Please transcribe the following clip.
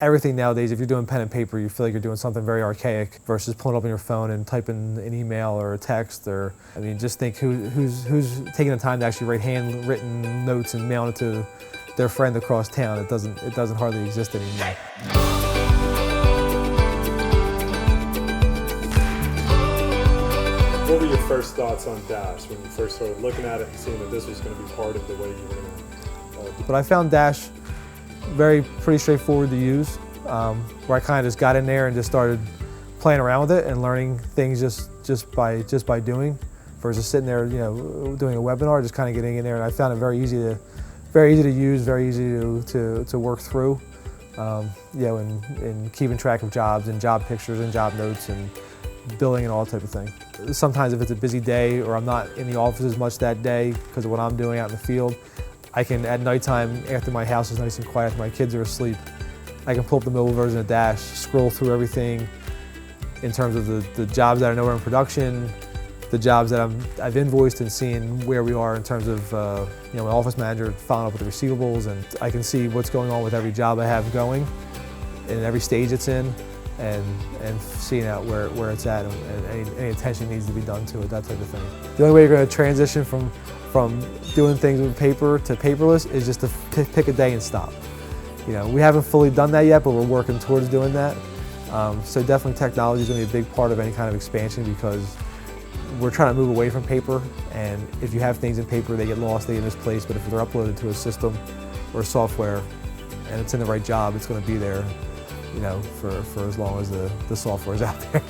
Everything nowadays, if you're doing pen and paper, you feel like you're doing something very archaic versus pulling up on your phone and typing an email or a text. Or, I mean, just think who's taking the time to actually write handwritten notes and mail it to their friend across town. It doesn't hardly exist anymore. What were your first thoughts on Dash when you first started looking at it and seeing that this was going to be part of the way you were going to? But I found Dash pretty straightforward to use, where I kind of just got in there and just started playing around with it and learning things just by doing, versus sitting there, you know, doing a webinar, just kind of getting in there. And I found it very easy to use, very easy to work through, you know, and keeping track of jobs and job pictures and job notes and billing and all that type of thing. Sometimes if it's a busy day or I'm not in the office as much that day because of what I'm doing out in the field, I can, at nighttime, after my house is nice and quiet, after my kids are asleep, I can pull up the mobile version of Dash, scroll through everything in terms of the jobs that I know are in production, the jobs that I've invoiced, and seeing where we are in terms of, you know, my office manager following up with the receivables, and I can see what's going on with every job I have going and every stage it's in, and seeing out where it's at and any attention needs to be done to it, that type of thing. The only way you're going to transition from doing things with paper to paperless is just to pick a day and stop. You know, we haven't fully done that yet, but we're working towards doing that. So definitely technology is going to be a big part of any kind of expansion, because we're trying to move away from paper, and if you have things in paper, they get lost, they get misplaced, but if they're uploaded to a system or software and it's in the right job, it's going to be there, you know, for as long as the software is out there.